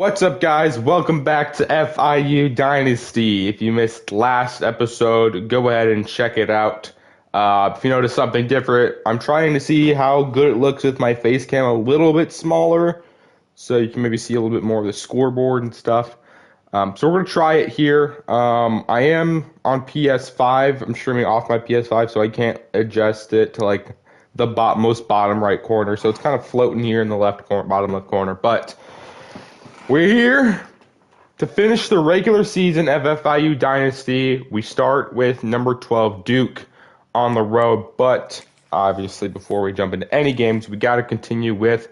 What's up, guys? Welcome back to FIU Dynasty. If you missed last episode, go ahead and check it out. If you notice something different, I'm trying to see how good it looks with my face cam a little bit smaller, so you can maybe see a little bit more of the scoreboard and stuff. So we're going to try it here. I am on PS5. I'm streaming off my PS5, so I can't adjust it to like the most bottom right corner. So it's kind of floating here in the bottom left corner, but we're here to finish the regular season of FIU Dynasty. We start with number 12, Duke, on the road. But obviously, before we jump into any games, we got to continue with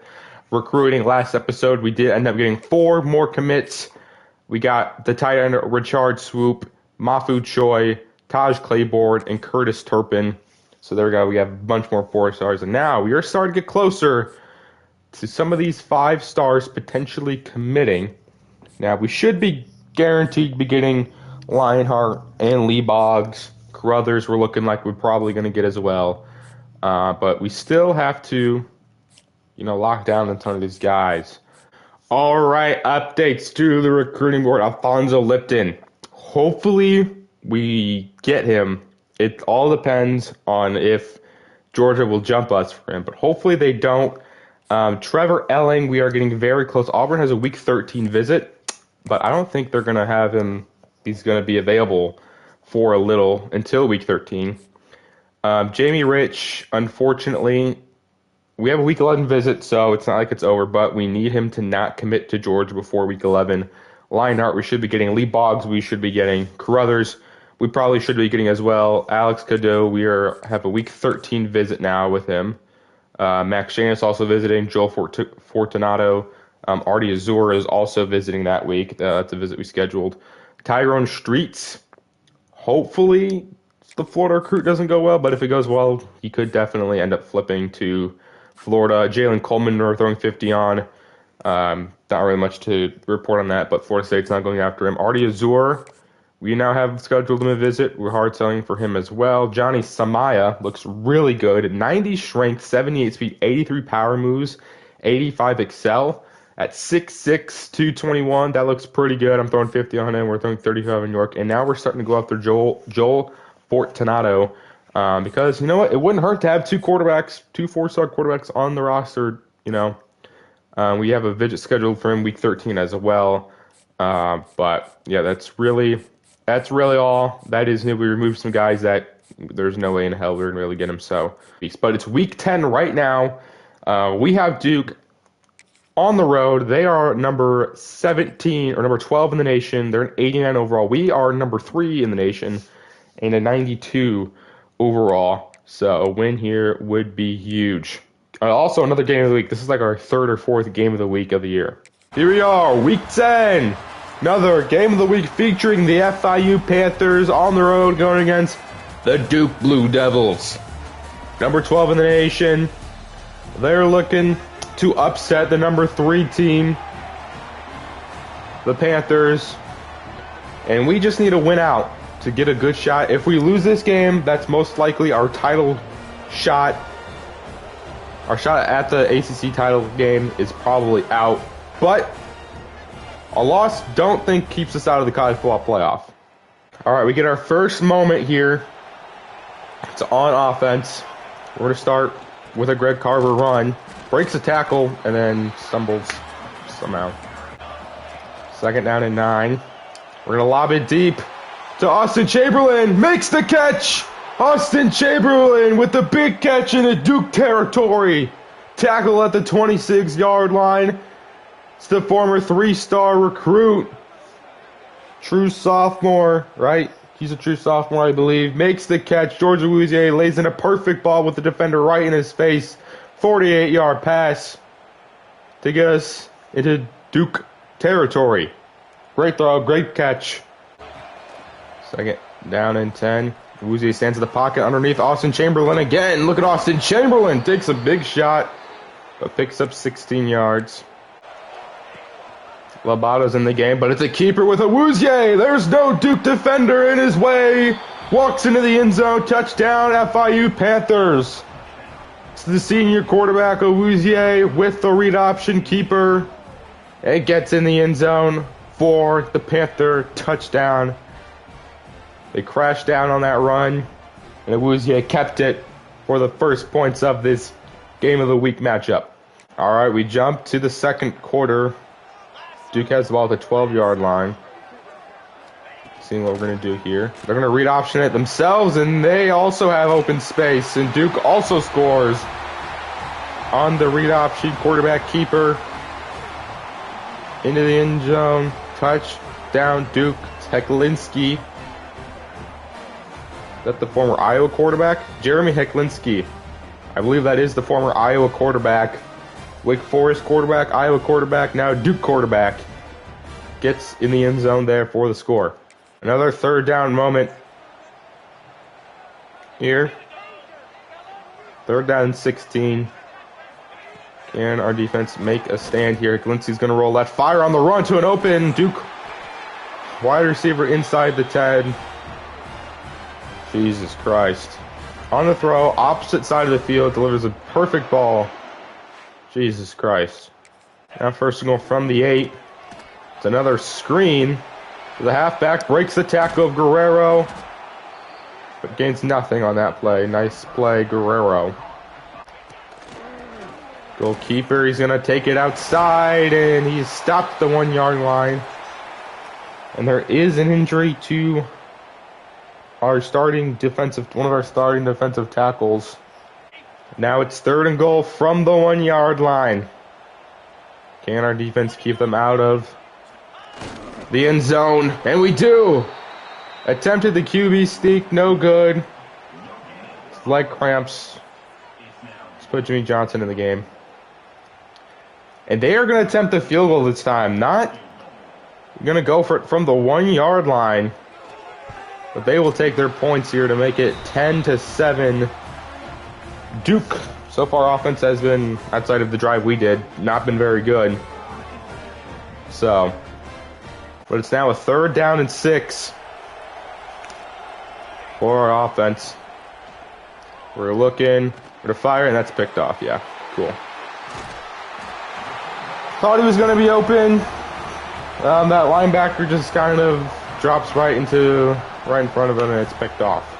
recruiting. Last episode, we did end up getting 4 more commits. We got the tight end Richard Swoop, Mafu Choi, Taj Claiborne, and Curtis Turpin. So there we go. We have a bunch more 4-stars. And now we are starting to get closer to some of these 5 stars potentially committing. Now, we should be guaranteed to be getting Lionheart and Lee Boggs. Carruthers, we're looking like we're probably going to get as well. But we still have to, lock down a ton of these guys. All right, updates to the recruiting board. Alfonso Lipton. Hopefully, we get him. It all depends on if Georgia will jump us for him. But hopefully they don't. Trevor Elling, we are getting very close. Auburn has a week 13 visit, but I don't think they're going to have him. He's going to be available for a little until week 13. Jamie Rich, unfortunately, we have a week 11 visit, so it's not like it's over, but we need him to not commit to Georgia before week 11. Lionheart, we should be getting. Lee Boggs, we should be getting. Carruthers, we probably should be getting as well. Alex Cadeau, have a week 13 visit now with him. Max Janus also visiting. Joel Fortunato. Artie Azur is also visiting that week. That's a visit we scheduled. Tyrone Streets. Hopefully the Florida recruit doesn't go well, but if it goes well, he could definitely end up flipping to Florida. Jalen Coleman, we're throwing 50 on. Not really much to report on that, but Florida State's not going after him. Artie Azur, we now have scheduled him a visit. We're hard selling for him as well. Johnny Samaya looks really good. 90 strength, 78 speed, 83 power moves, 85 excel. At 6'6", 221, that looks pretty good. I'm throwing 50 on him. We're throwing 35 in York. And now we're starting to go after Joel Fortunato. Because, you know what? It wouldn't hurt to have 2 4-star quarterbacks on the roster. We have a visit scheduled for him week 13 as well. But, yeah, that's really all. That is new. We removed some guys that there's no way in hell we're going to really get them. But it's week 10 right now. We have Duke on the road. They are number 17 or number 12 in the nation. They're an 89 overall. We are number 3 in the nation and a 92 overall. So a win here would be huge. Also, another game of the week. This is like our 3rd or 4th game of the week of the year. Here we are, week 10. Another game of the week featuring the FIU Panthers on the road going against the Duke Blue Devils. Number 12 in the nation. They're looking to upset the number 3 team, the Panthers. And we just need to win out to get a good shot. If we lose this game, that's most likely our title shot. Our shot at the ACC title game is probably out. But a loss, don't think, keeps us out of the college football playoff. All right, we get our first moment here. It's on offense. We're going to start with a Greg Carver run. Breaks a tackle and then stumbles somehow. 2nd down and 9. We're going to lob it deep to Austin Chamberlain. Makes the catch. Austin Chamberlain with the big catch in the Duke territory. Tackle at the 26-yard line. It's the former 3-star recruit. True sophomore, right? He's a true sophomore, I believe. Makes the catch. George Awuzie lays in a perfect ball with the defender right in his face. 48-yard pass to get us into Duke territory. Great throw, great catch. 2nd down and 10. Awuzie stands in the pocket underneath Austin Chamberlain again. Look at Austin Chamberlain. Takes a big shot, but picks up 16 yards. Lobato's in the game, but it's a keeper with Awuzie. There's no Duke defender in his way. Walks into the end zone. Touchdown, FIU Panthers. It's the senior quarterback, Awuzie, with the read option keeper. It gets in the end zone for the Panther touchdown. They crashed down on that run, and Awuzie kept it for the first points of this game of the week matchup. All right, we jump to the second quarter. Duke has the ball at the 12-yard line. Seeing what we're going to do here. They're going to read option it themselves, and they also have open space. And Duke also scores on the read option. Quarterback keeper into the end zone. Touchdown, Duke. Hecklinski. Is that the former Iowa quarterback? Jeremy Hecklinski. I believe that is the former Iowa quarterback. Wake Forest quarterback, Iowa quarterback, now Duke quarterback. Gets in the end zone there for the score. Another third down moment here. Third down and 16. Can our defense make a stand here? Hecklinski's going to roll left. Fire on the run to an open Duke wide receiver inside the 10. Jesus Christ. On the throw, opposite side of the field, delivers a perfect ball. Jesus Christ. Now first and goal from the 8. It's another screen. The halfback breaks the tackle of Guerrero, but gains nothing on that play. Nice play, Guerrero. Goalkeeper, he's going to take it outside, and he's stopped the 1-yard line. And there is an injury to our one of our starting defensive tackles. Now it's third and goal from the 1-yard line. Can our defense keep them out of the end zone? And we do! Attempted the QB sneak, no good. Leg cramps. Let's put Jimmy Johnson in the game. And they are going to attempt the field goal this time. Not going to go for it from the 1-yard line. But they will take their points here to make it 10-7. Duke, so far offense has been, outside of the drive we did, not been very good. So, but it's now a third down and 6 for our offense. We're looking for the fire, and that's picked off. Yeah, cool. Thought he was going to be open. That linebacker just kind of drops right in front of him, and it's picked off.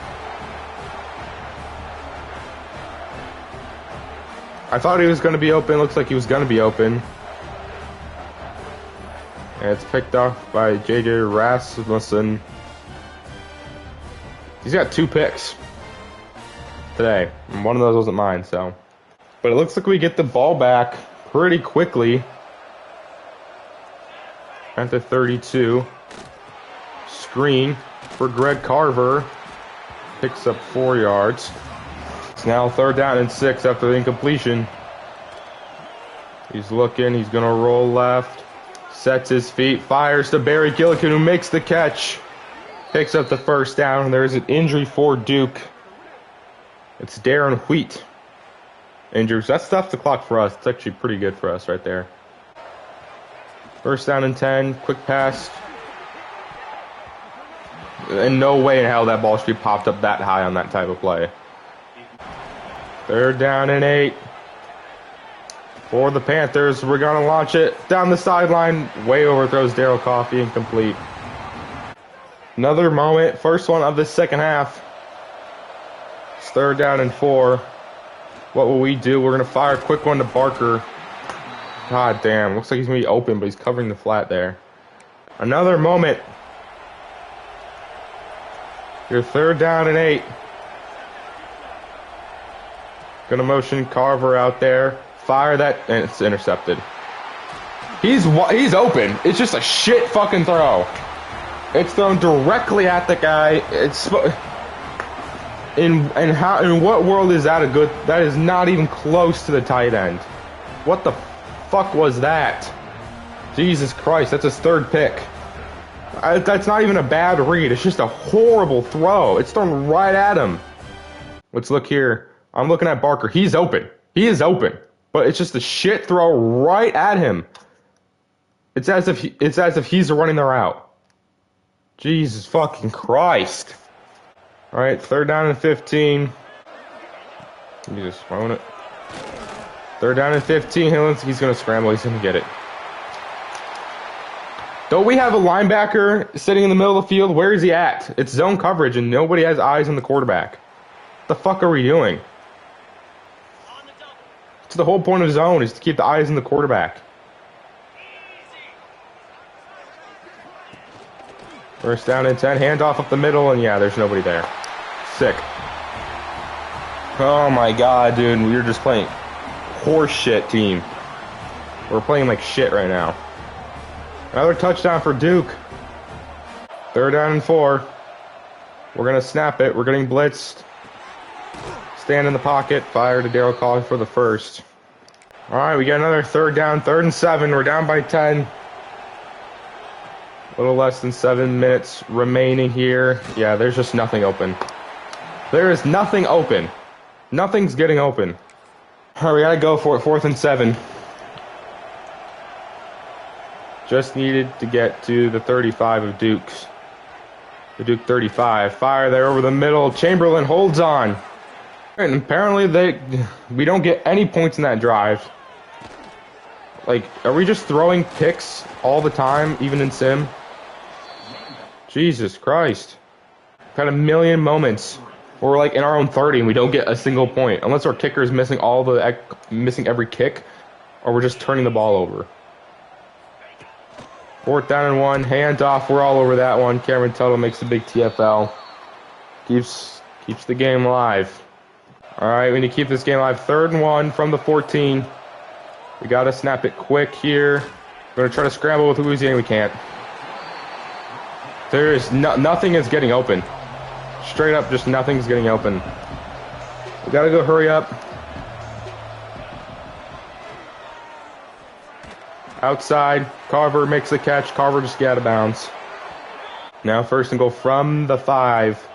I thought he was going to be open. Looks like he was going to be open. And it's picked off by J.J. Rasmussen. He's got 2 picks today. And one of those wasn't mine, so. But it looks like we get the ball back pretty quickly. At the 32. Screen for Greg Carver. Picks up 4 yards. It's now third down and 6 after the incompletion. He's looking. He's going to roll left. Sets his feet. Fires to Barry Gillikin, who makes the catch. Picks up the first down. There's an injury for Duke. It's Darren Wheat. Injuries. That stuffs the clock for us. It's actually pretty good for us right there. First down and 10. Quick pass. In no way in hell that ball should be popped up that high on that type of play. Third down and 8 for the Panthers. We're going to launch it down the sideline. Way overthrows Daryl Coffey, incomplete. Another moment. First one of the second half. It's third down and 4. What will we do? We're going to fire a quick one to Barker. God damn. Looks like he's going to be open, but he's covering the flat there. Another moment. Your third down and 8. Gonna motion Carver out there. Fire that, and it's intercepted. He's open. It's just a shit fucking throw. It's thrown directly at the guy. It's in what world is that a good? That is not even close to the tight end. What the fuck was that? Jesus Christ, that's his third pick. That's not even a bad read. It's just a horrible throw. It's thrown right at him. Let's look here. I'm looking at Barker. He's open. He is open. But it's just a shit throw right at him. It's as if he's running the route. Jesus fucking Christ. All right, third down and 15. Let me just phone it. Third down and 15. He's going to scramble. He's going to get it. Don't we have a linebacker sitting in the middle of the field? Where is he at? It's zone coverage and nobody has eyes on the quarterback. What the fuck are we doing? It's the whole point of zone is to keep the eyes on the quarterback. First down and 10, handoff up the middle, and yeah, there's nobody there. Sick. Oh my god, dude, we're just playing horse shit team. We're playing like shit right now. Another touchdown for Duke. 3rd down and 4. We're gonna snap it. We're getting blitzed. Stand in the pocket. Fire to Darryl Collie for the first. All right, we got another 3rd down. 3rd and 7. We're down by 10. A little less than 7 minutes remaining here. Yeah, there's just nothing open. There is nothing open. Nothing's getting open. All right, we gotta go for it. 4th and 7. Just needed to get to the 35 of Duke's. The Duke 35. Fire there over the middle. Chamberlain holds on. And apparently we don't get any points in that drive. Like, are we just throwing picks all the time, even in sim? Jesus Christ. We've had a million moments where we're like in our own 30 and we don't get a single point. Unless our kicker is missing missing every kick, or we're just turning the ball over. 4th down and 1, handoff. We're all over that one. Cameron Tuttle makes the big TFL. Keeps the game alive. All right, we need to keep this game alive. 3rd and 1 from the 14. We got to snap it quick here. We're going to try to scramble with Louisiana. We can't. There is nothing is getting open. Straight up, just nothing's getting open. We got to go hurry up. Outside, Carver makes the catch. Carver just got out of bounds. Now 1st and goal from the 5.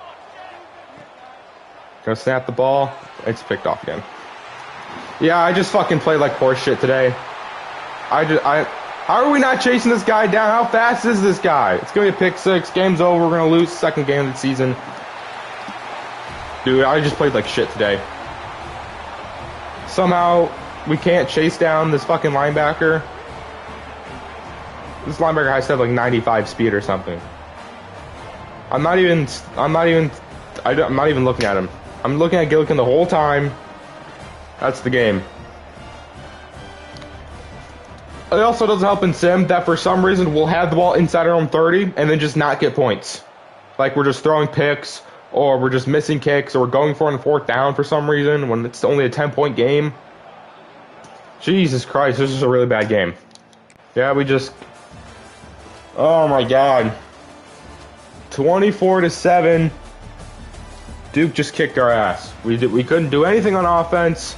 Gonna snap the ball. It's picked off again. Yeah, I just fucking played like horse shit today. How are we not chasing this guy down? How fast is this guy? It's gonna be a pick 6. Game's over. We're gonna lose 2nd game of the season. Dude, I just played like shit today. Somehow we can't chase down this fucking linebacker. This linebacker has to have like 95 speed or something. I'm not even looking at him. I'm looking at Gillikin the whole time. That's the game. It also doesn't help in sim that for some reason we'll have the ball inside our own 30 and then just not get points. Like we're just throwing picks, or we're just missing kicks, or we're going for it on 4th down for some reason when it's only a 10-point game. Jesus Christ, this is a really bad game. Yeah, we just... Oh my god. 24-7. Duke just kicked our ass. We couldn't do anything on offense.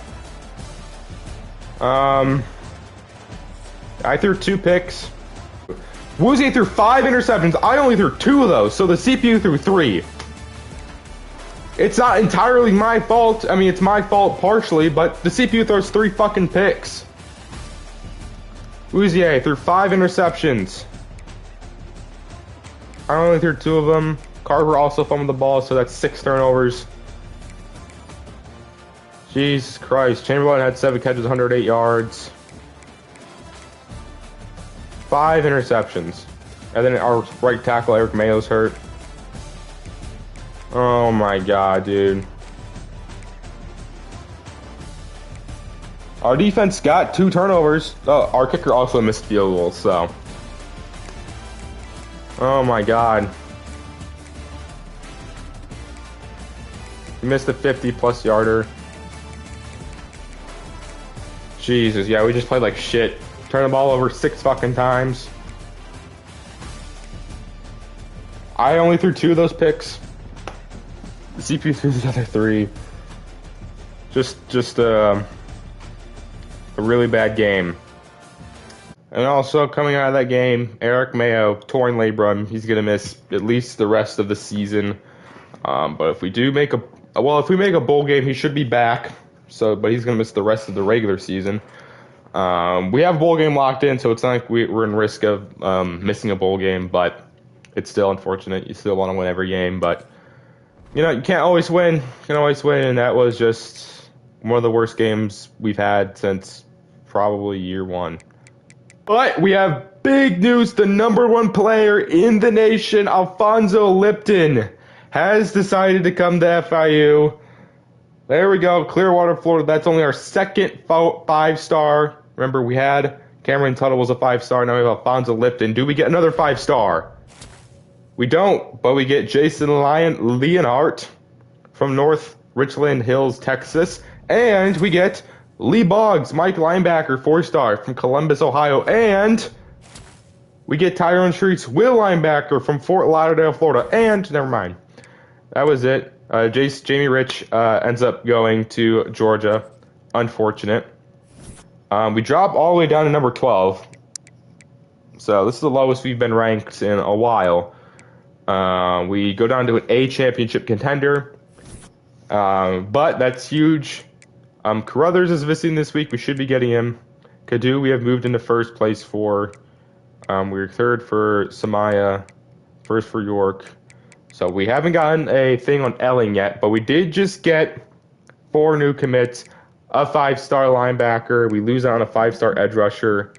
I threw 2 picks. Woozy threw 5 interceptions. I only threw 2 of those, so the CPU threw 3. It's not entirely my fault. I mean, it's my fault partially, but the CPU throws 3 fucking picks. Woozy threw 5 interceptions. I only threw 2 of them. Carver also fumbled the ball, so that's 6 turnovers. Jesus Christ. Chamberlain had 7 catches, 108 yards. 5 interceptions. And then our right tackle, Eric Mayo's hurt. Oh my god, dude. Our defense got 2 turnovers. Oh, our kicker also missed field goals, so. Oh my god. We missed a 50-plus yarder. Jesus, yeah, we just played like shit. Turned the ball over 6 fucking times. I only threw 2 of those picks. The CPU threw the other 3. Just a really bad game. And also coming out of that game, Eric Mayo, torn labrum. He's gonna miss at least the rest of the season. But if we do make if we make a bowl game, he should be back. But he's gonna miss the rest of the regular season. We have a bowl game locked in, so it's not like we're in risk of missing a bowl game. But it's still unfortunate. You still want to win every game, but you know you can't always win. You can always win, and that was just one of the worst games we've had since probably year 1. But we have big news. The #1 player in the nation, Alfonso Lipton, has decided to come to FIU. There we go, Clearwater, Florida. That's only our second 5-star. Remember, we had Cameron Tuttle was a 5-star. Now we have Alfonso Lipton. Do we get another 5-star? We don't, but we get Jason Leonhardt from North Richland Hills, Texas. And we get Lee Boggs, Mike linebacker, 4-star from Columbus, Ohio. And we get Tyrone Streets, Will linebacker from Fort Lauderdale, Florida. And, never mind. That was it. Jamie Rich ends up going to Georgia. Unfortunate. We drop all the way down to number 12. So this is the lowest we've been ranked in a while. We go down to an A championship contender. But that's huge. Carruthers is visiting this week. We should be getting him. Kadu, we have moved into first place for. We're third for Samaya, first for York. So we haven't gotten a thing on Elling yet, but we did just get 4 new commits, a 5-star linebacker. We lose out on a 5-star edge rusher,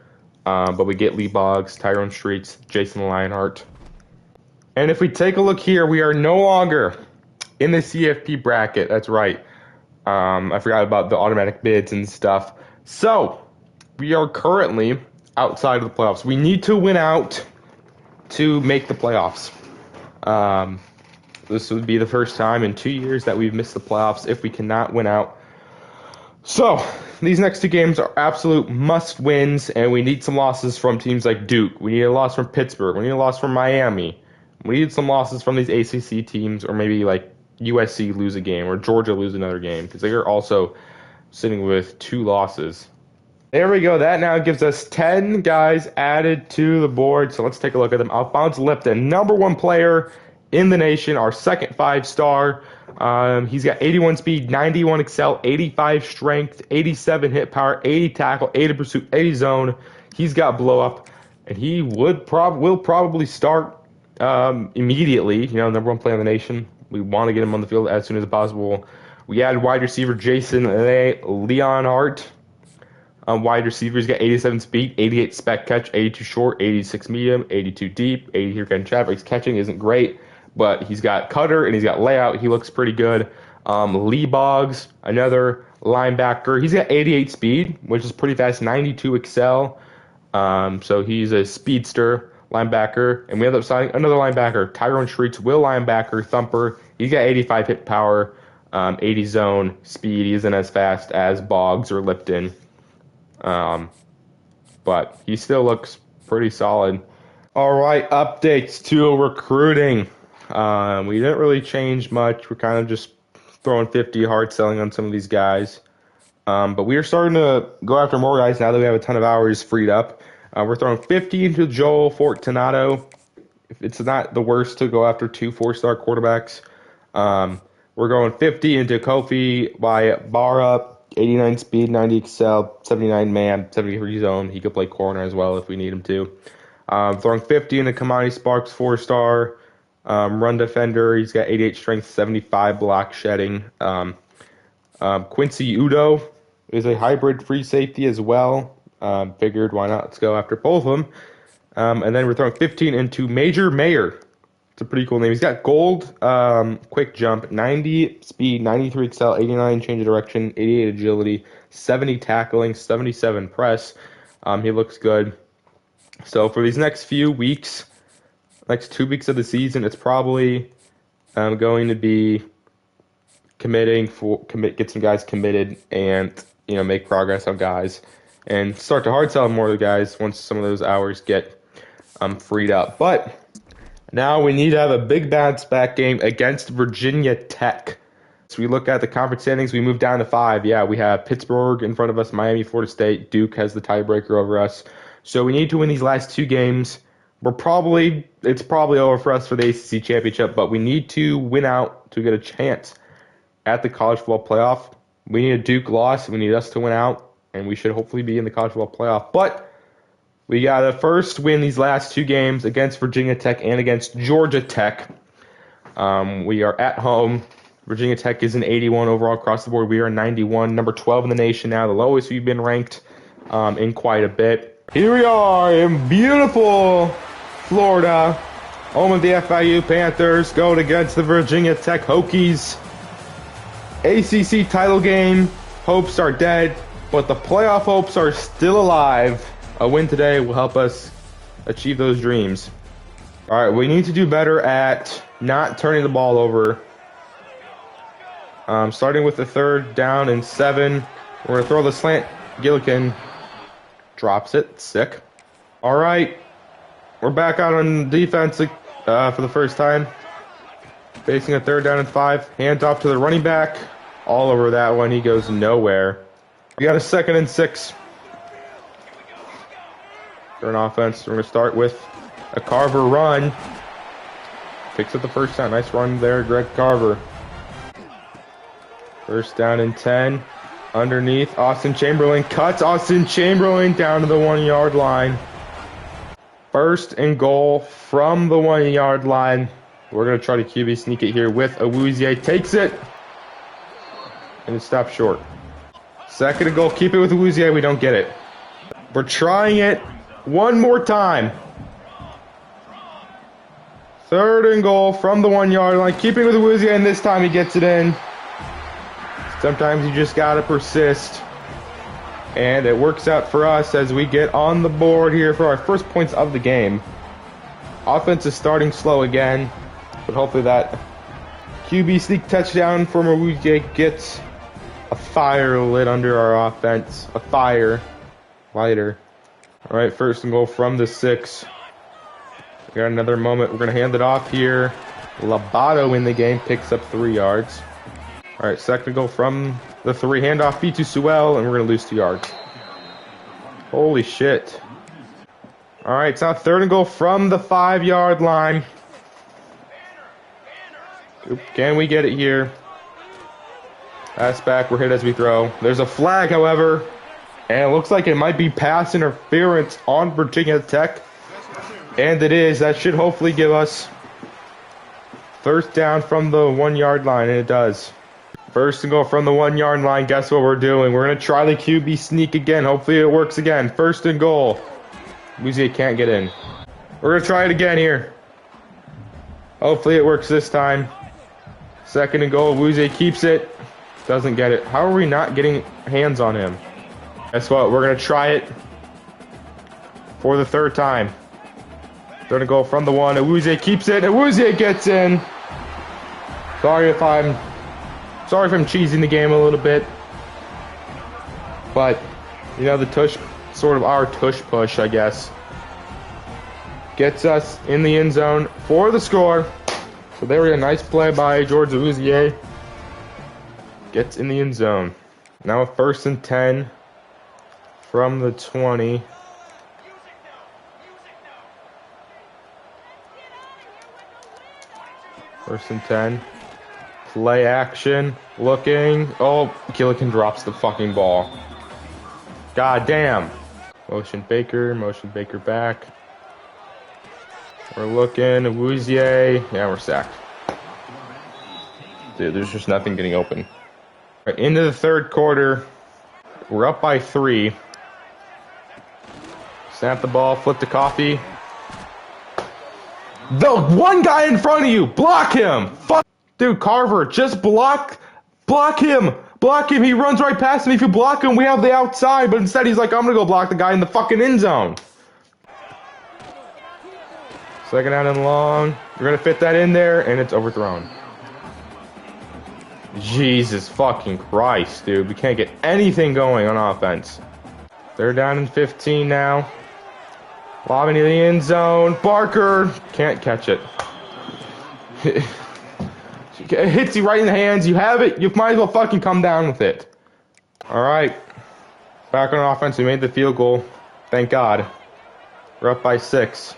but we get Lee Boggs, Tyrone Streets, Jason Lionheart. And if we take a look here, we are no longer in the CFP bracket. That's right. I forgot about the automatic bids and stuff. So we are currently outside of the playoffs. We need to win out to make the playoffs. This would be the first time in 2 years that we've missed the playoffs if we cannot win out. So these next 2 games are absolute must-wins, and we need some losses from teams like Duke. We need a loss from Pittsburgh. We need a loss from Miami. We need some losses from these ACC teams, or maybe like USC lose a game or Georgia lose another game, because they are also sitting with 2 losses. There we go. That now gives us 10 guys added to the board. So let's take a look at them. Alfonso Lipton, #1 player in the nation, our second 5-star. He's got 81 speed, 91 excel, 85 strength, 87 hit power, 80 tackle, 80 pursuit, 80 zone. He's got blow up, and he will probably start immediately. You know, #1 player in the nation. We want to get him on the field as soon as possible. We added wide receiver Jason Leonhardt. Wide receiver, he's got 87 speed, 88 spec catch, 82 short, 86 medium, 82 deep, 80 here catching traffic. His catching isn't great, but he's got cutter and he's got layout. He looks pretty good. Lee Boggs, another linebacker. He's got 88 speed, which is pretty fast, 92 excel. So he's a speedster linebacker. And we end up signing another linebacker, Tyrone Streets, Will linebacker, thumper. He's got 85 hit power, 80 zone speed. He isn't as fast as Boggs or Lipton. But he still looks pretty solid. All right, updates to recruiting. We didn't really change much. We're kind of just throwing 50 hard selling on some of these guys. But we are starting to go after more guys now that we have a ton of hours freed up. We're throwing 50 into Joel Fortunato. If it's not the worst to go after 2 4-star quarterbacks. We're going 50 into Kofi Barra. 89 speed, 90 excel, 79 man, 73 zone. He could play corner as well if we need him to. Throwing 50 into Kamani Sparks, 4-star. Run defender. He's got 88 strength, 75 block shedding. Quincy Udo is a hybrid free safety as well. Figured why not? Let's go after both of them. And then we're throwing 15 into Major Mayer. It's a pretty cool name. He's got gold, quick jump, 90 speed, 93 excel, 89 change of direction, 88 agility, 70 tackling, 77 press. He looks good. So for these next few weeks, next 2 weeks of the season, it's probably going to be get some guys committed and make progress on guys and start to hard sell more of the guys once some of those hours get freed up. But now we need to have a big bounce back game against Virginia Tech. So we look at the conference standings, we move down to 5. Yeah, we have Pittsburgh in front of us, Miami, Florida State. Duke has the tiebreaker over us. So we need to win these last 2 games. It's probably over for us for the ACC championship, but we need to win out to get a chance at the college football playoff. We need a Duke loss. We need us to win out, and we should hopefully be in the college football playoff. But we got to first win these last 2 games against Virginia Tech and against Georgia Tech. We are at home. Virginia Tech is an 81 overall across the board. We are 91, number 12 in the nation now, the lowest we've been ranked in quite a bit. Here we are in beautiful Florida, home of the FIU Panthers, going against the Virginia Tech Hokies. ACC title game, hopes are dead, but the playoff hopes are still alive. A win today will help us achieve those dreams. All right, we need to do better at not turning the ball over. Starting with the 3rd down and 7. We're going to throw the slant. Gillikin drops it. Sick. All right. We're back out on defense for the first time. Facing a 3rd down and 5. Hand off to the running back. All over that one. He goes nowhere. We got a 2nd and 6. For an offense, we're going to start with a Carver run. Picks up the first down. Nice run there, Greg Carver. 1st down and 10. Underneath, Austin Chamberlain cuts. Austin Chamberlain down to the 1-yard line. 1st and goal from the 1-yard line. We're going to try to QB sneak it here with Awuzie. Takes it. And it stops short. 2nd and goal. Keep it with Awuzie. We don't get it. We're trying it one more time. 3rd and goal from the 1-yard line. Keeping with Awuzie, and this time he gets it in. Sometimes you just gotta persist. And it works out for us as we get on the board here for our first points of the game. Offense is starting slow again, but hopefully that QB sneak touchdown from Awuzie gets a fire lit under our offense. A fire lighter. All right, 1st and goal from the 6. We got another moment. We're going to hand it off here. Labato in the game picks up 3 yards. All right, 2nd and goal from the 3. Handoff B to Sewell, and we're going to lose 2 yards. Holy shit. All right, it's now 3rd and goal from the 5-yard line. Can we get it here? Pass back. We're hit as we throw. There's a flag, however. And it looks like it might be pass interference on Virginia Tech. And it is. That should hopefully give us 1st down from the 1-yard line. And it does. 1st and goal from the 1-yard line. Guess what we're doing? We're going to try the QB sneak again. Hopefully it works again. 1st and goal. Awuzie can't get in. We're going to try it again here. Hopefully it works this time. 2nd and goal. Awuzie keeps it. Doesn't get it. How are we not getting hands on him? Guess what? We're going to try it for the 3rd time. 3rd and goal from the 1. Awuzie keeps it. Awuzie gets in. Sorry if I'm cheesing the game a little bit. But, you know, the tush, sort of our tush push, I guess, gets us in the end zone for the score. So there we go. Nice play by George Awuzie. Gets in the end zone. Now a 1st and 10 from the 20. First and 10. Play action. Looking. Oh, Gillikin drops the fucking ball. God damn. Motion Baker back. We're looking. Awuzie. Yeah, we're sacked. Dude, there's just nothing getting open. Right, into the 3rd quarter. We're up by 3. Snap the ball, flip to Coffee. The one guy in front of you, block him. Fuck, dude, Carver, just block him. Block him. He runs right past me. If you block him, we have the outside. But instead, he's like, I'm gonna go block the guy in the fucking end zone. 2nd down and long. We're gonna fit that in there, and it's overthrown. Jesus fucking Christ, dude. We can't get anything going on offense. 3rd down and 15 now. Lob into the end zone. Barker can't catch it. It hits you right in the hands. You have it. You might as well fucking come down with it. All right. Back on offense. We made the field goal. Thank God. We're up by 6.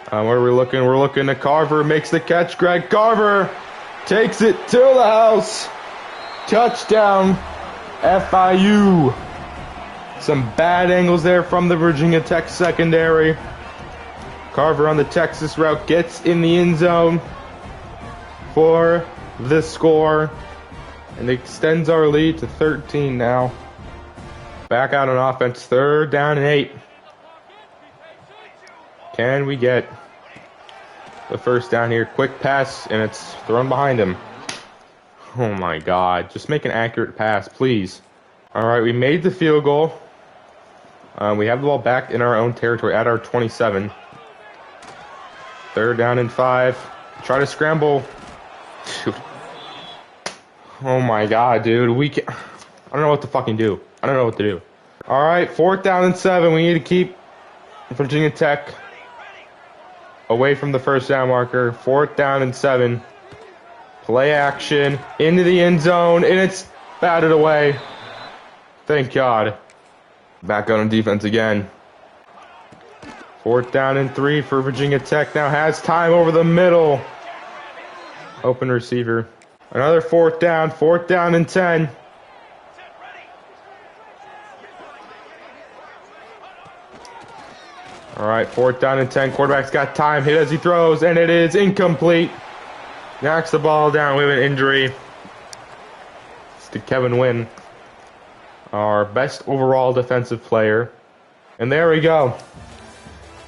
Where are we looking? We're looking at Carver. Makes the catch. Greg Carver takes it to the house. Touchdown. FIU. Some bad angles there from the Virginia Tech secondary. Carver on the Texas route gets in the end zone for the score and extends our lead to 13 now. Back out on offense. 3rd down and 8. Can we get the first down here? Quick pass, and it's thrown behind him. Oh my God. Just make an accurate pass, please. All right, we made the field goal. We have the ball back in our own territory at our 27. 3rd down and 5. Try to scramble. Dude. Oh my God, dude. I don't know what to fucking do. I don't know what to do. All right, 4th down and 7. We need to keep Virginia Tech away from the first down marker. 4th down and 7. Play action into the end zone, and it's batted away. Thank God. Back out on defense again. 4th down and 3 for Virginia Tech. Now has time over the middle. Open receiver. Another 4th down. 4th down and 10. All right, 4th down and 10. Quarterback's got time. Hit as he throws, and it is incomplete. Knocks the ball down. We have an injury. It's to Kevin Wynn, our best overall defensive player. And there we go.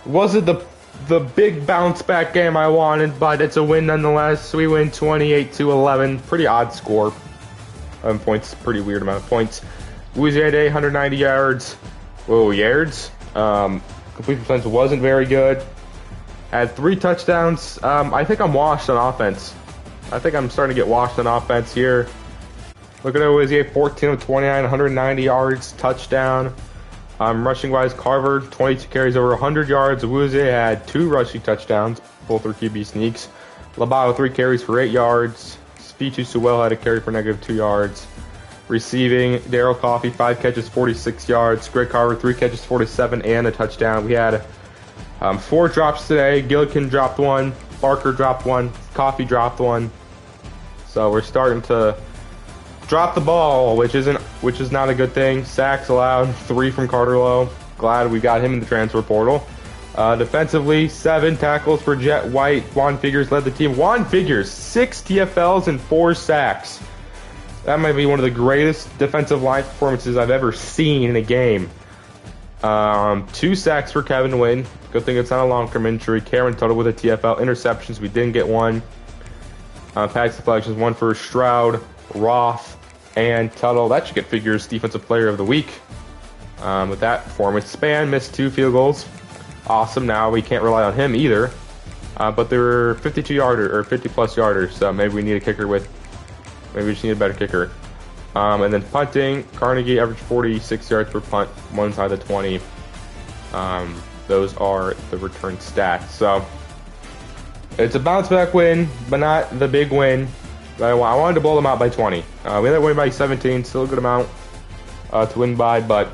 Wasn't the big bounce back game I wanted, but it's a win nonetheless. We win 28-11. Pretty odd score. 11 points, pretty weird amount of points. Louisiana 190 yards. Whoa, yards. Complete percentage wasn't very good. Had 3 touchdowns. I think I'm washed on offense. I think I'm starting to get washed on offense here. Look at Louisiana, 14 of 29, 190 yards, touchdown. Rushing wise, Carver, 22 carries over 100 yards. Louisiana had 2 rushing touchdowns, both were QB sneaks. Labato, 3 carries for 8 yards. Spitu Sewell had a carry for -2 yards. Receiving, Darryl Coffey, 5 catches, 46 yards. Greg Carver, 3 catches, 47, and a touchdown. We had 4 drops today. Gillikin dropped 1. Barker dropped 1. Coffey dropped 1. So we're starting to drop the ball, which is not a good thing. Sacks allowed, 3 from Carter Lowe. Glad we got him in the transfer portal. Defensively, 7 tackles for Jet White. Juan Figures led the team. Juan Figures, 6 TFLs and 4 sacks. That might be one of the greatest defensive line performances I've ever seen in a game. 2 sacks for Kevin Wynn. Good thing it's not a long-term injury. Cameron Tuttle with a TFL. Interceptions, we didn't get 1. Pass deflections, 1 for Stroud, Roth, and Tuttle. That should get Figures Defensive Player of the Week. With that performance. Span missed 2 field goals. Awesome. Now we can't rely on him either. But they were 52-yarder or 50-plus yarders. So maybe we need a kicker with. Maybe we just need a better kicker. And then punting, Carnegie averaged 46 yards per punt, 1 side of the 20. Those are the return stats. So it's a bounce back win, but not the big win. I wanted to blow them out by 20. We ended up winning by 17, still a good amount to win by, but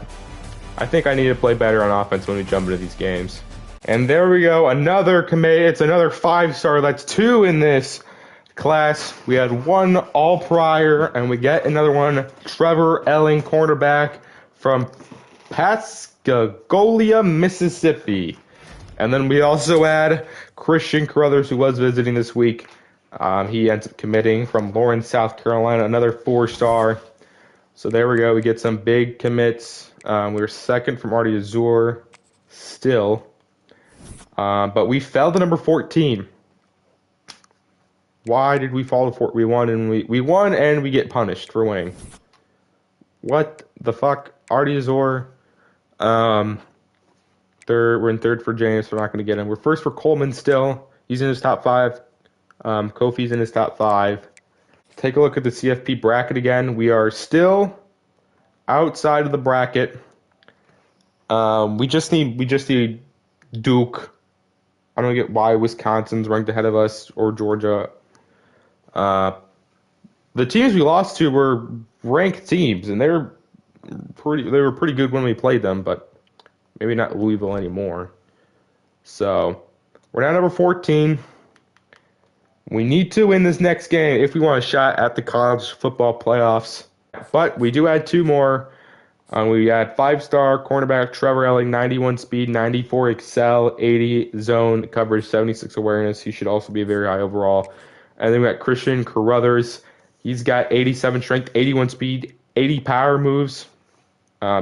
I think I need to play better on offense when we jump into these games. And there we go, another commit. It's another 5-star. That's 2 in this class. We had 1 all prior, and we get another one. Trevor Elling, cornerback from Pascagoula, Mississippi. And then we also had Christian Carruthers, who was visiting this week. He ends up committing from Lawrence, South Carolina, another 4-star. So there we go. We get some big commits. We were second from Artie Azur still. But we fell to number 14. Why did we fall to 14? We won and we get punished for winning. What the fuck? Artie Azur. We're in third for James. We're not going to get him. We're first for Coleman still. He's in his top 5. Kofi's in his top 5. Take a look at the CFP bracket again. We are still outside of the bracket. We just need Duke. I don't get why Wisconsin's ranked ahead of us or Georgia. The teams we lost to were ranked teams, and they were pretty good when we played them, but maybe not Louisville anymore. So we're now number 14. We need to win this next game if we want a shot at the college football playoffs. But we do add 2 more. We had 5-star cornerback Trevor Elling, 91 speed, 94 excel, 80 zone coverage, 76 awareness. He should also be very high overall. And then we got Christian Carruthers. He's got 87 strength, 81 speed, 80 power moves.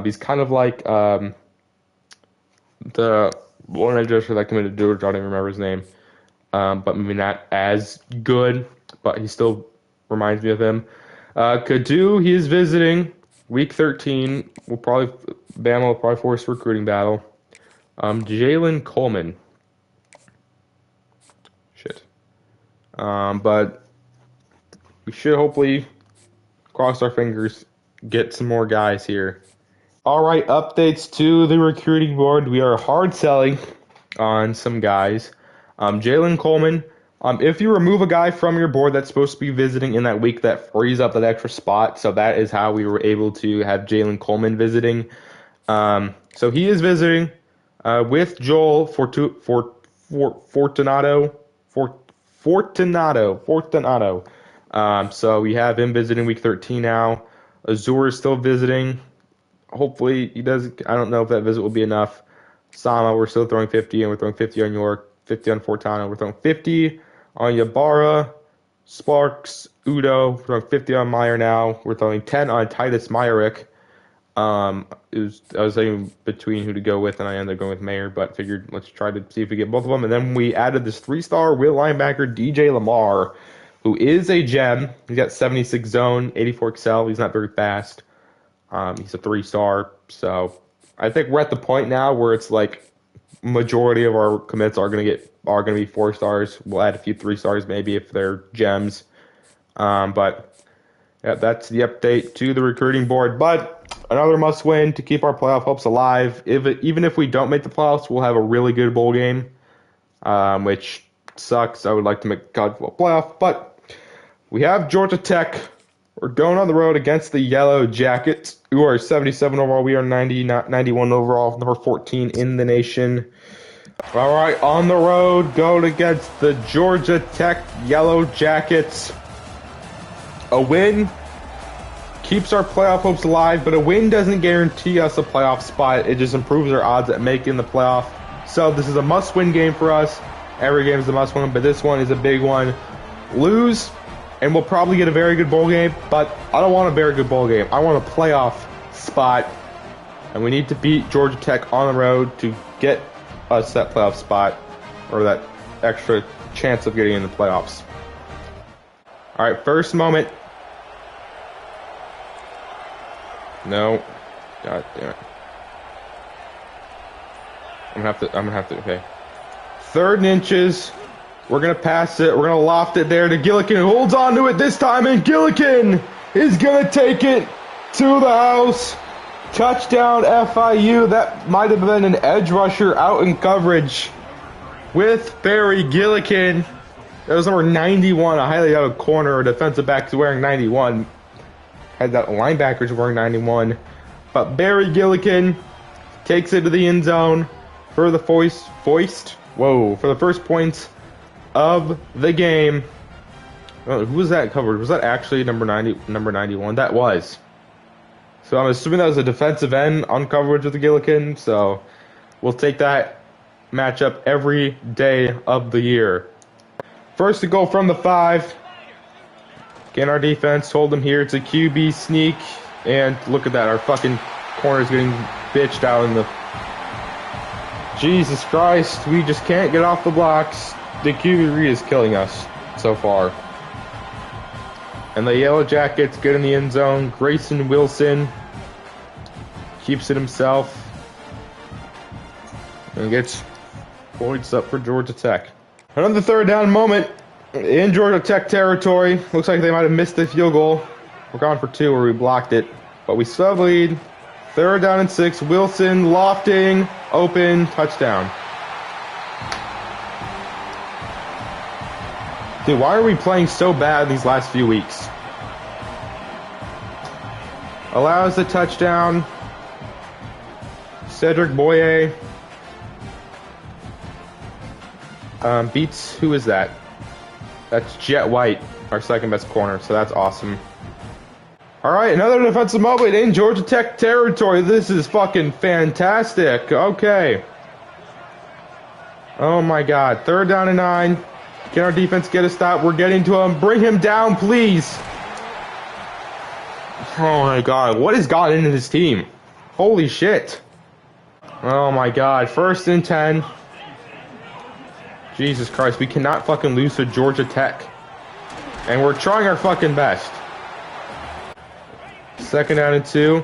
He's kind of like the one I just recommended to George. I don't even remember his name. But maybe not as good, but he still reminds me of him. Kadu, he is visiting week 13. Bama will probably force a recruiting battle. Jalen Coleman. Shit. But we should hopefully, cross our fingers, get some more guys here. All right, updates to the recruiting board. We are hard selling on some guys. Jalen Coleman. If you remove a guy from your board that's supposed to be visiting in that week, that frees up that extra spot. So that is how we were able to have Jalen Coleman visiting. So he is visiting with Joel Fortunato. So we have him visiting week 13 now. Azur is still visiting. Hopefully he does. I don't know if that visit will be enough. Sama, we're still throwing 50, and we're throwing 50 on York, 50 on Fortano. We're throwing 50 on Yabara, Sparks, Udo. We're throwing 50 on Meyer now. We're throwing 10 on Titus Myrick. I was thinking between who to go with, and I ended up going with Mayer, but figured let's try to see if we get both of them. And then we added this 3-star real linebacker, DJ Lamar, who is a gem. He's got 76 zone, 84 excel. He's not very fast. He's a 3-star. So I think we're at the point now where it's like majority of our commits are gonna be 4 stars. We'll add a few 3 stars maybe if they're gems. But yeah, that's the update to the recruiting board. But another must win to keep our playoff hopes alive. Even if we don't make the playoffs, we'll have a really good bowl game, which sucks. I would like to make college football playoff, but we have Georgia Tech. We're going on the road against the Yellow Jackets, who are 77 overall. We are 91 overall, number 14 in the nation. All right, on the road, going against the Georgia Tech Yellow Jackets. A win keeps our playoff hopes alive, but a win doesn't guarantee us a playoff spot. It just improves our odds at making the playoff. So this is a must-win game for us. Every game is a must-win, but this one is a big one. Lose, and we'll probably get a very good bowl game, but I don't want a very good bowl game. I want a playoff spot, and we need to beat Georgia Tech on the road to get us that playoff spot, or that extra chance of getting in the playoffs. All right, first moment. No. God damn it. I'm gonna have to, okay. 3rd and inches. We're going to pass it. We're going to loft it there to Gillikin, who holds on to it this time, and Gillikin is going to take it to the house. Touchdown FIU. That might have been an edge rusher out in coverage with Barry Gillikin. That was number 91, a highly out of corner. Defensive back is wearing 91. Had that linebackers wearing 91. But Barry Gillikin takes it to the end zone for the for the first points of the game. Oh, who was that covered? Was that actually number 91? That was. So I'm assuming that was a defensive end on coverage with the Gillikin. So we'll take that matchup every day of the year. First to go from the 5. Again, our defense, hold them here. It's a QB sneak. And look at that. Our fucking corner's getting bitched out in the... Jesus Christ. We just can't get off the blocks. The QB read is killing us so far. And the Yellow Jackets get in the end zone. Grayson Wilson keeps it himself. And gets points up for Georgia Tech. Another 3rd down moment in Georgia Tech territory. Looks like they might have missed the field goal. We're gone for 2 where we blocked it. But we still have lead. 3rd down and 6. Wilson lofting. Open. Touchdown. Dude, why are we playing so bad these last few weeks? Allows the touchdown. Cedric Boye. Beats, who is that? That's Jet White, our second best corner, so that's awesome. Alright, another defensive moment in Georgia Tech territory. This is fucking fantastic. Okay. Oh my god. 3rd down and 9. Can our defense get a stop? We're getting to him. Bring him down, please. Oh my god. What has gotten into this team? Holy shit. Oh my god. 1st and 10. Jesus Christ. We cannot fucking lose to Georgia Tech. And we're trying our fucking best. 2nd down and 2.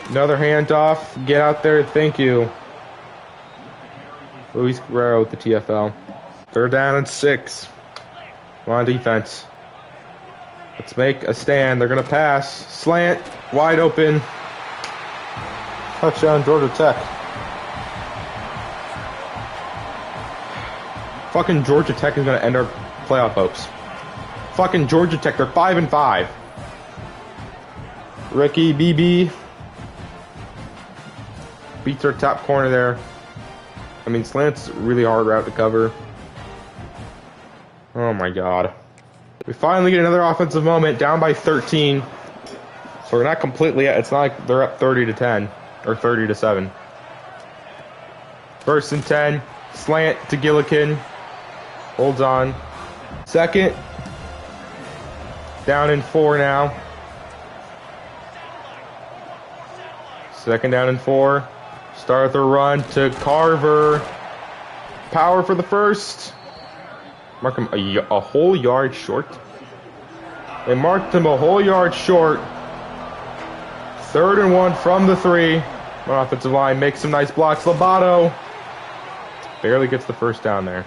Another handoff. Get out there. Thank you. Luis Guerrero with the TFL. 3rd down and 6. Come on, defense. Let's make a stand. They're going to pass. Slant. Wide open. Touchdown, Georgia Tech. Fucking Georgia Tech is going to end our playoff hopes. Fucking Georgia Tech. They're 5-5. Ricky BB beats our top corner there. I mean, slant's really hard route to cover. Oh my god. We finally get another offensive moment, down by 13. So we're not completely, it's not like they're up 30-10 or 30-7. 1st and 10, slant to Gillikin. Holds on. 2nd. Down and 4 now. 2nd down and 4. Start the run to Carver. Power for the 1st. Mark him a whole yard short. They marked him a whole yard short. 3rd and 1 from the 3. Offensive line makes some nice blocks. Lobato barely gets the 1st down there.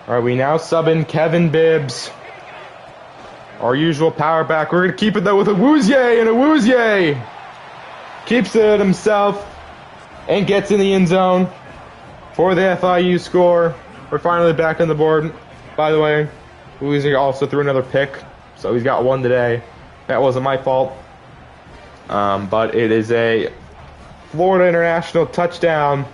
All right, we now sub in Kevin Bibbs. Our usual power back. We're going to keep it, though, with Awuzie, and Awuzie keeps it himself and gets in the end zone for the FIU score. We're finally back on the board. By the way, Awuzie also threw another pick, so he's got 1 today. That wasn't my fault. But it is a Florida International touchdown.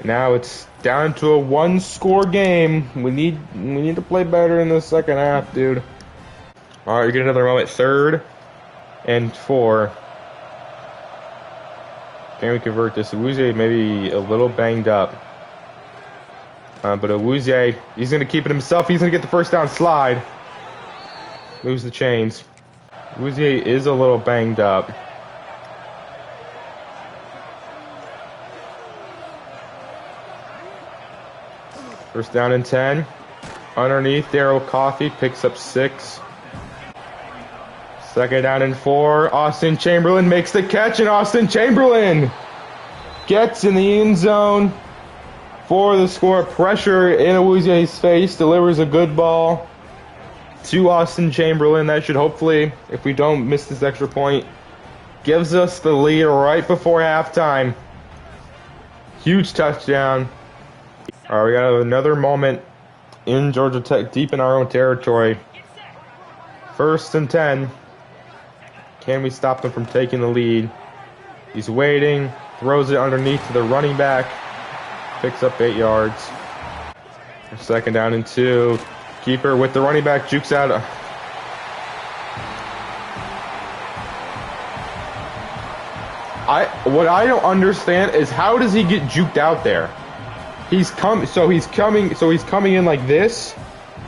Now it's down to a 1-score game. We need to play better in the 2nd half, dude. All right, you get another moment. 3rd and 4. Can we convert this? Awuzie maybe a little banged up. But Awuzie, he's going to keep it himself. He's going to get the 1st down slide. Moves the chains. Awuzie is a little banged up. First down and 10. Underneath, Daryl Coffey picks up 6. 2nd down and 4. Austin Chamberlain makes the catch, and Austin Chamberlain gets in the end zone for the score. Pressure in Awuzie's face, delivers a good ball to Austin Chamberlain. That should hopefully, if we don't miss this extra point, gives us the lead right before halftime. Huge touchdown. All right, we got another moment in Georgia Tech, deep in our own territory. 1st and 10. Can we stop them from taking the lead? He's waiting, throws it underneath to the running back, picks up 8 yards. 2nd down and 2. Keeper with the running back, jukes out. What I don't understand is, how does he get juked out there? He's coming in like this.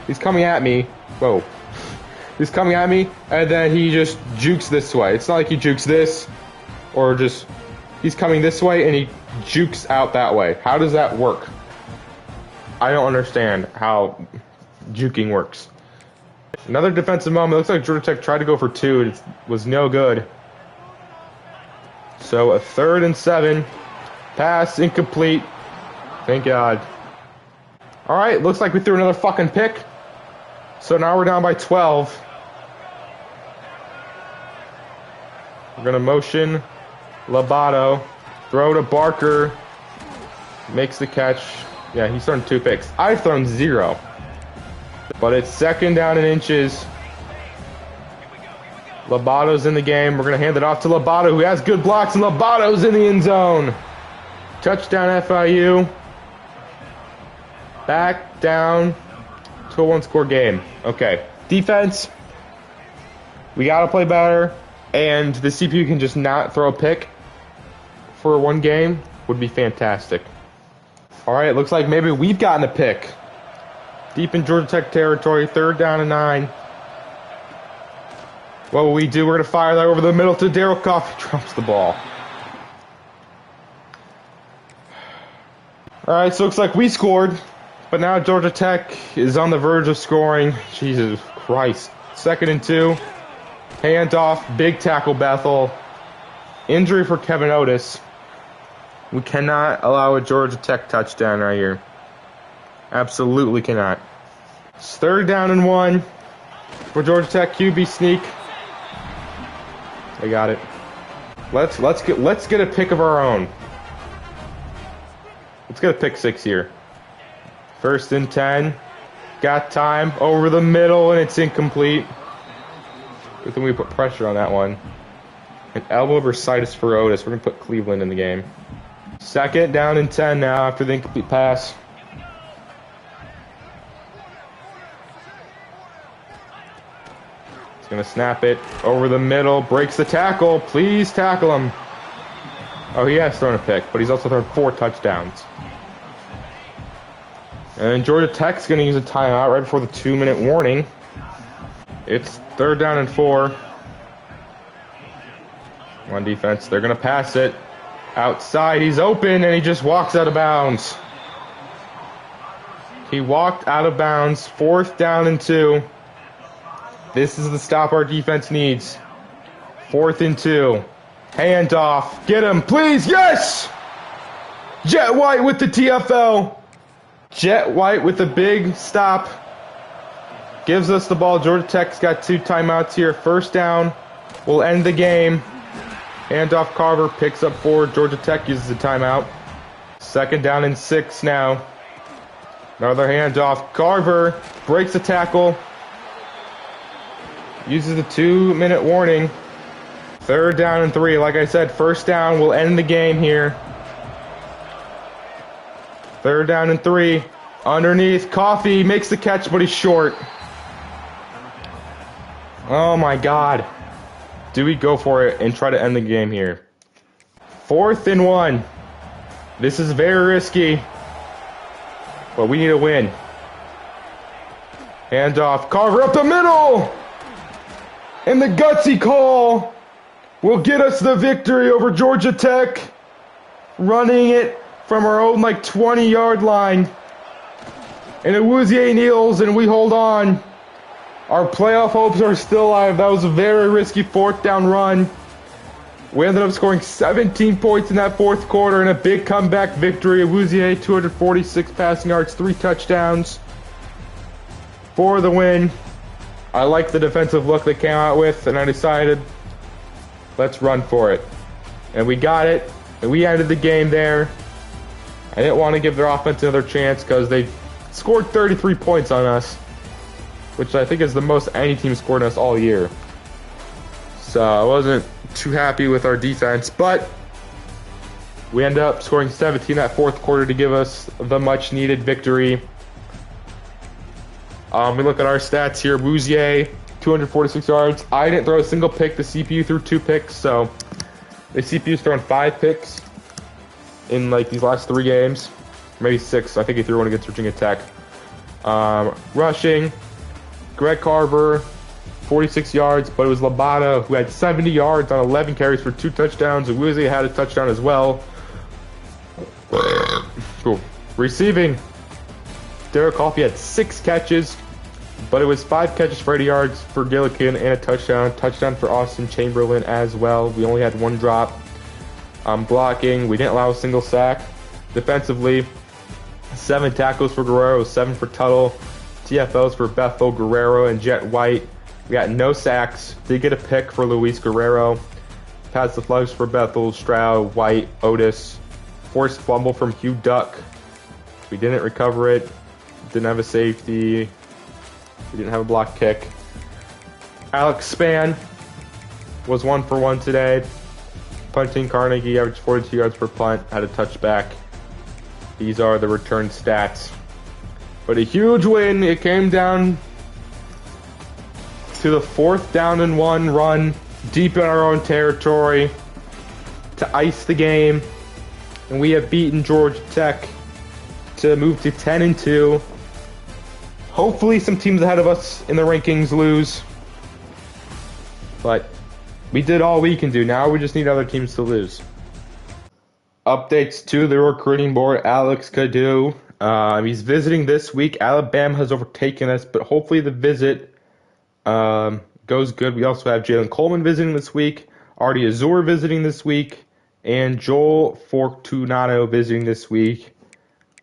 He's coming at me. Whoa. He's coming at me, and then he just jukes this way. It's not like he jukes this, or just, he's coming this way, and he jukes out that way. How does that work? I don't understand how juking works. Another defensive moment. Looks like Georgia Tech tried to go for 2. It was no good. So a 3rd and 7. Pass incomplete. Thank God. All right, looks like we threw another fucking pick. So now we're down by 12. We're going to motion Lobato. Throw to Barker. Makes the catch. Yeah, he's thrown 2 picks. I've thrown 0. But it's 2nd down and inches. Lobato's in the game. We're going to hand it off to Lobato, who has good blocks, and Lobato's in the end zone. Touchdown FIU. Back down to a 1-score game. Okay. Defense. We got to play better. And the CPU can just not throw a pick for 1 game would be fantastic. All right, it looks like maybe we've gotten a pick. Deep in Georgia Tech territory, 3rd down and 9. What will we do? We're going to fire that over the middle to Daryl Coffey. Drops the ball. Alright, so it looks like we scored, but now Georgia Tech is on the verge of scoring. Jesus Christ. 2nd and 2. Handoff, big tackle Bethel. Injury for Kevin Otis. We cannot allow a Georgia Tech touchdown right here. Absolutely cannot. It's 3rd down and 1 for Georgia Tech. QB sneak. They got it. Let's get a pick of our own. Let's get a pick 6 here. 1st and 10. Got time over the middle, and it's incomplete. Good thing we put pressure on that one. An elbow bursitis for Otis. We're going to put Cleveland in the game. 2nd down and 10 now after the incomplete pass. He's going to snap it over the middle. Breaks the tackle. Please tackle him. Oh, he has thrown a pick, but he's also thrown 4 touchdowns. And Georgia Tech's going to use a timeout right before the 2-minute warning. It's 3rd down and 4. On defense, they're going to pass it. Outside, he's open, and he just walks out of bounds. He walked out of bounds. 4th down and 2. This is the stop our defense needs. 4th and 2. Handoff. Get him, please. Yes! Jet White with the TFL. Jet White with a big stop. Gives us the ball. Georgia Tech's got 2 timeouts here. 1st down. We'll end the game. Handoff Carver picks up 4. Georgia Tech uses a timeout. 2nd down and 6 now. Another handoff. Carver breaks the tackle. Uses the 2-minute warning. 3rd down and 3. Like I said, 1st down. We'll end the game here. 3rd down and 3. Underneath. Coffee makes the catch, but he's short. Oh my God. Do we go for it and try to end the game here? 4th and 1. This is very risky, but we need a win. Handoff. Carver up the middle. And the gutsy call will get us the victory over Georgia Tech. Running it from our own 20-yard line. And Awuzie kneels, and we hold on. Our playoff hopes are still alive. That was a very risky 4th down run. We ended up scoring 17 points in that 4th quarter and a big comeback victory. Awuzie, 246 passing yards, 3 touchdowns for the win. I like the defensive look they came out with, and I decided, let's run for it. And we got it, and we ended the game there. I didn't want to give their offense another chance because they scored 33 points on us, which I think is the most any team scored on us all year. So I wasn't too happy with our defense, but we ended up scoring 17 that 4th quarter to give us the much-needed victory. We look at our stats here. Awuzie, 246 yards. I didn't throw a single pick. The CPU threw 2 picks, so the CPU's thrown 5 picks in these last 3 games. Maybe 6. I think he threw one against Virginia Tech. Rushing, Greg Carver, 46 yards, but it was Labata who had 70 yards on 11 carries for 2 touchdowns. Awuzie had a touchdown as well. Cool. Receiving, Derek Coffey had 6 catches, but it was 5 catches for 80 yards for Gillikin and a touchdown. Touchdown for Austin Chamberlain as well. We only had 1 drop. Blocking, we didn't allow a single sack. Defensively, 7 tackles for Guerrero, 7 for Tuttle. TFLs for Bethel, Guerrero, and Jet White. We got no sacks. Did get a pick for Luis Guerrero. Pass the flugs for Bethel, Stroud, White, Otis. Forced fumble from Hugh Duck. We didn't recover it. Didn't have a safety. We didn't have a block kick. Alex Span was 1 for 1 today. Punting Carnegie averaged 42 yards per punt. Had a touchback. These are the return stats. But a huge win. It came down to the 4th down and 1 run deep in our own territory to ice the game. And we have beaten Georgia Tech to move to 10 and 2. Hopefully some teams ahead of us in the rankings lose. But we did all we can do. Now we just need other teams to lose. updates to the recruiting board. Alex Cadu. He's visiting this week. Alabama has overtaken us, but hopefully the visit goes good. We also have Jalen Coleman visiting this week, Artie Azur visiting this week, and Joel Fortunato visiting this week.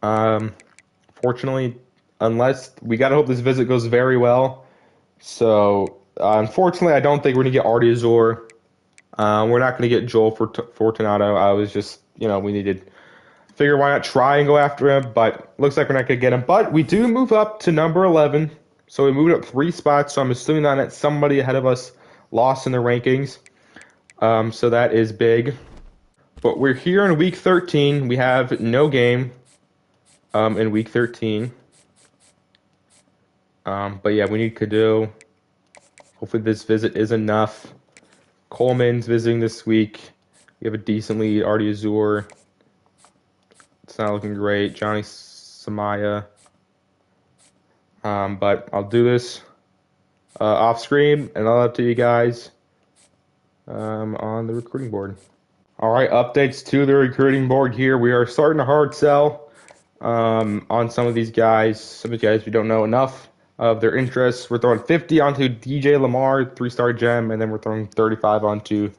Fortunately, unless we got to hope this visit goes very well. So, unfortunately, I don't think we're going to get Artie Azur. We're not going to get Joel Fortunato. I was just, we needed to figure why not try and go after him, but looks like we're not going to get him. But we do move up to number 11, so we moved up 3 spots, so I'm assuming that somebody ahead of us lost in the rankings. So that is big. But we're here in week 13. We have no game in week 13. But yeah, we need Cadu. Hopefully this visit is enough. Coleman's visiting this week. We have a decent lead. Artie Azur. It's not looking great. Johnny Samaya. But I'll do this off screen, and I'll update you guys on the recruiting board. All right, updates to the recruiting board here. We are starting to hard sell on some of these guys. Some of the guys we don't know enough of their interests. We're throwing 50 onto DJ Lamar, 3-star gem, and then we're throwing 35 onto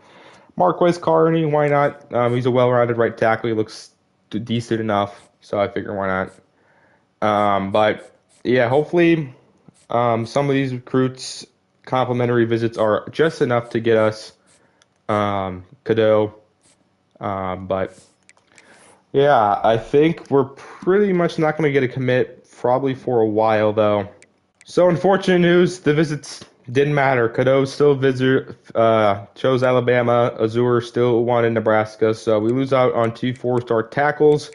Marquez Carney. Why not? He's a well-rounded right tackle. He looks decent enough, so I figure why not. But yeah, hopefully some of these recruits' complimentary visits are just enough to get us Cadu. But yeah, I think we're pretty much not going to get a commit probably for a while, though. So unfortunate news, the visits didn't matter. Cadu still chose Alabama. Azur still wanted Nebraska. So we lose out on 2 4-star tackles,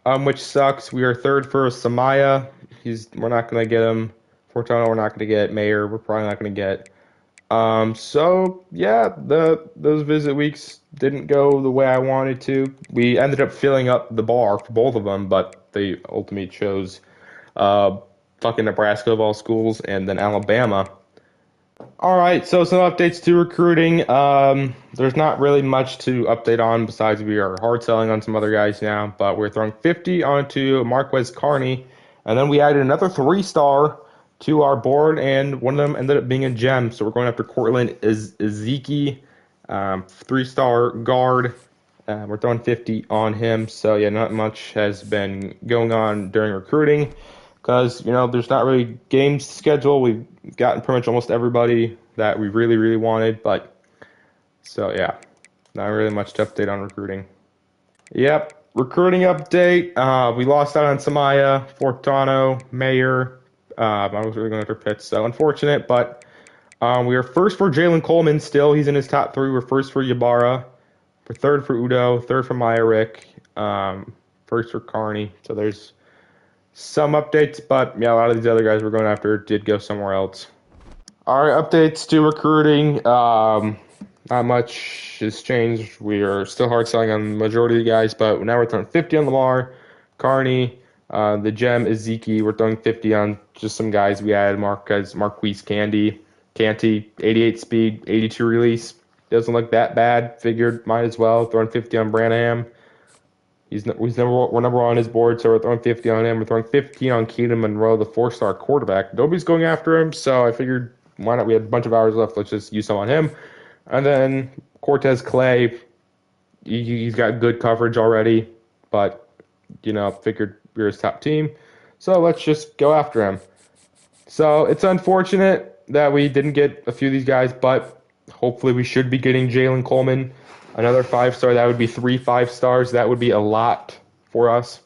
which sucks. We are third for Samaya. We're not going to get him. Fortuna, we're not going to get. Mayer, we're probably not going to get. So yeah, those visit weeks didn't go the way I wanted to. We ended up filling up the bar for both of them, but they ultimately chose fucking Nebraska of all schools, and then Alabama. All right, so some updates to recruiting. There's not really much to update on besides we are hard selling on some other guys now, but we're throwing 50 onto Marquez Carney, and then we added another 3-star to our board, and one of them ended up being a gem. So we're going after Cortland Ezeki, 3-star guard. We're throwing 50 on him. So yeah, not much has been going on during recruiting because there's not really games to schedule. We've gotten pretty much almost everybody that we really, really wanted, but so yeah, not really much to update on recruiting. Yep, recruiting update. We lost out on Samaya, Fortano, Mayer. I was really going after Pitts, so unfortunate, but we are first for Jalen Coleman still. He's in his top 3. We're first for Ybarra. We're third for Udo, third for Myrick, first for Carney. So there's some updates, but yeah, a lot of these other guys we're going after did go somewhere else. All right, updates to recruiting. Not much has changed. We are still hard selling on the majority of the guys, but now we're throwing 50 on Lamar, Carney. The gem is Zeke. We're throwing 50 on just some guys we added. Marquise Canty, 88 speed, 82 release. Doesn't look that bad. Figured might as well. Throwing 50 on Branham. We're number 1 on his board, so we're throwing 50 on him. We're throwing 50 on Keaton Monroe, the 4-star quarterback. Nobody's going after him, so I figured why not? We had a bunch of hours left. Let's just use some on him. And then Cortez Clay. He's got good coverage already, but figured we're his top team, so let's just go after him. So it's unfortunate that we didn't get a few of these guys, but hopefully we should be getting Jalen Coleman, another 5-star. That would be 3 5-stars. That would be a lot for us.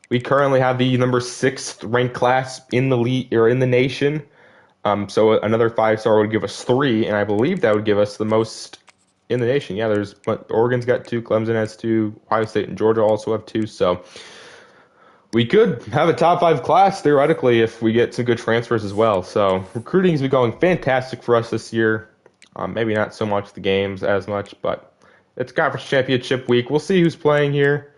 We currently have the number 6th ranked class in the league or in the nation. So another 5-star would give us 3, and I believe that would give us the most in the nation. Yeah, Oregon's got 2, Clemson has 2, Ohio State and Georgia also have 2. So we could have a top 5 class theoretically if we get some good transfers as well. So recruiting has been going fantastic for us this year. Maybe not so much the games as much, but it's conference championship week. We'll see who's playing here.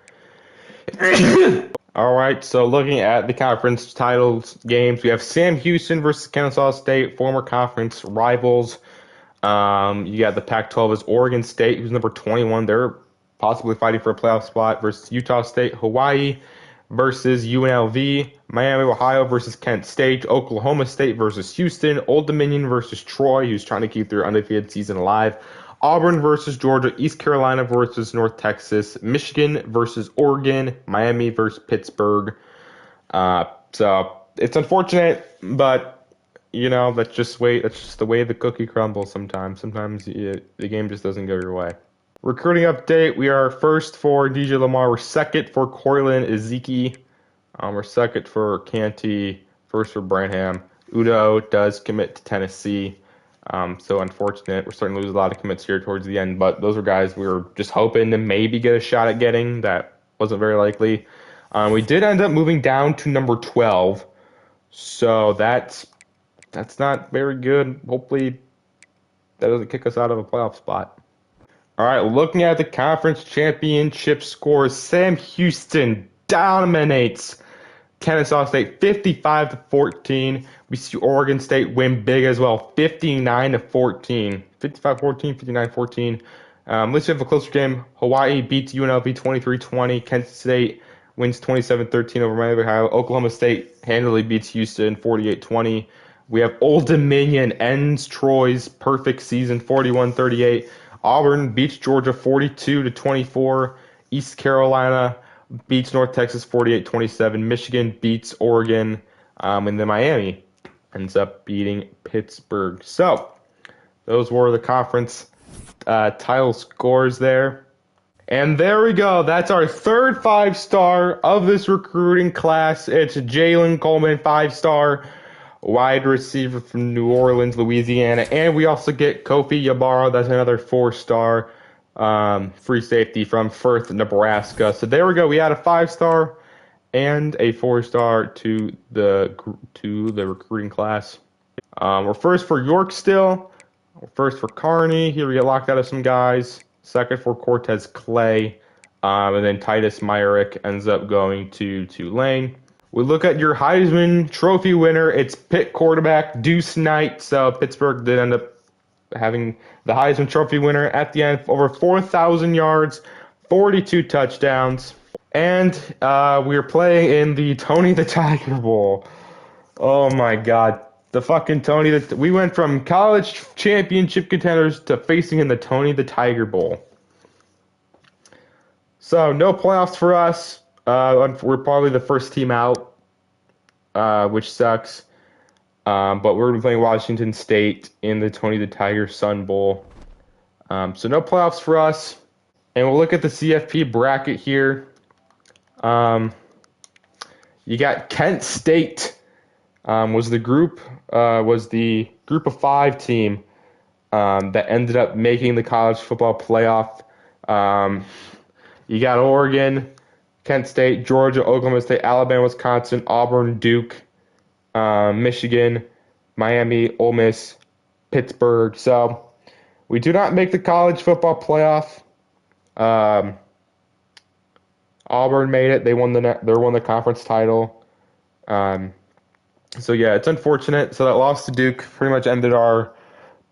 All right, so looking at the conference titles games, we have Sam Houston versus Kennesaw State, former conference rivals. You got the Pac-12 is Oregon State, who's number 21. They're possibly fighting for a playoff spot versus Utah State, Hawaii versus UNLV, Miami, Ohio versus Kent State, Oklahoma State versus Houston, Old Dominion versus Troy, who's trying to keep their undefeated season alive, Auburn versus Georgia, East Carolina versus North Texas, Michigan versus Oregon, Miami versus Pittsburgh. So it's unfortunate, but that's just the way the cookie crumbles sometimes. Sometimes the game just doesn't go your way. Recruiting update: we are first for DJ Lamar. We're second for Corlin Ezeki. We're second for Canty. First for Branham. Udo does commit to Tennessee. So unfortunate. We're starting to lose a lot of commits here towards the end, but those are guys we were just hoping to maybe get a shot at getting. That wasn't very likely. We did end up moving down to number 12, so that's not very good. Hopefully that doesn't kick us out of a playoff spot. All right, looking at the conference championship scores, Sam Houston dominates Kennesaw State 55-14. We see Oregon State win big as well, 59-14. 55-14, 59-14. Let's have a closer game. Hawaii beats UNLV 23-20. Kent State wins 27-13 over Miami, Ohio. Oklahoma State handily beats Houston 48-20. We have Old Dominion ends Troy's perfect season 41-38. Auburn beats Georgia 42-24. East Carolina beats North Texas 48-27. Michigan beats Oregon. And then Miami ends up beating Pittsburgh. So those were the conference title scores there. And there we go. That's our third 5-star of this recruiting class. It's Jalen Coleman, 5-star. Wide receiver from New Orleans, Louisiana. And we also get Kofi Ybarra. That's another 4-star free safety from Firth, Nebraska. So there we go. We had a 5-star and a 4-star to the recruiting class. We're first for York still. We're first for Kearney. Here we get locked out of some guys. Second for Cortez Clay. And then Titus Myrick ends up going to Tulane. We look at your Heisman Trophy winner. It's Pitt quarterback Deuce Knight. So Pittsburgh did end up having the Heisman Trophy winner at the end, over 4,000 yards, 42 touchdowns. And we are playing in the Tony the Tiger Bowl. Oh my God. The fucking Tony. We went from college championship contenders to facing in the Tony the Tiger Bowl. So no playoffs for us. We're probably the first team out, which sucks. But we're going to be playing Washington State in the Tony the Tiger Sun Bowl. So no playoffs for us. And we'll look at the CFP bracket here. You got Kent State was the group of 5 team that ended up making the college football playoff. You got Oregon, Kent State, Georgia, Oklahoma State, Alabama, Wisconsin, Auburn, Duke, Michigan, Miami, Ole Miss, Pittsburgh. So we do not make the college football playoff. Auburn made it. They won the conference title. So yeah, it's unfortunate. So that loss to Duke pretty much ended our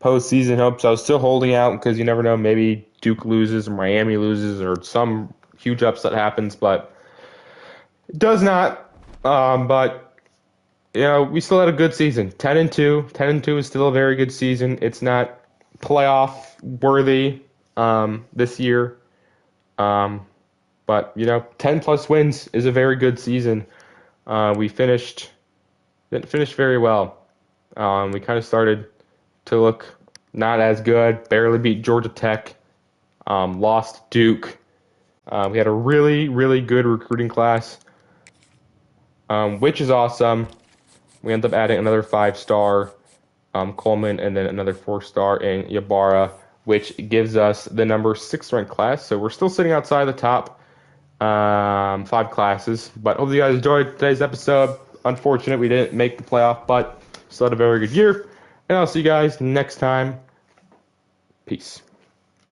postseason hopes. I was still holding out because you never know. Maybe Duke loses or Miami loses or some huge upset happens, but it does not. But we still had a good season. 10-2. 10-2 is still a very good season. It's not playoff worthy this year. But 10 plus wins is a very good season. We didn't finish very well. We kind of started to look not as good. Barely beat Georgia Tech. Lost Duke. We had a really, really good recruiting class, which is awesome. We ended up adding another 5-star Coleman and then another 4-star in Ybarra, which gives us the number 6 ranked class. So we're still sitting outside the top 5 classes. But hopefully you guys enjoyed today's episode. Unfortunate we didn't make the playoff, but still had a very good year. And I'll see you guys next time. Peace.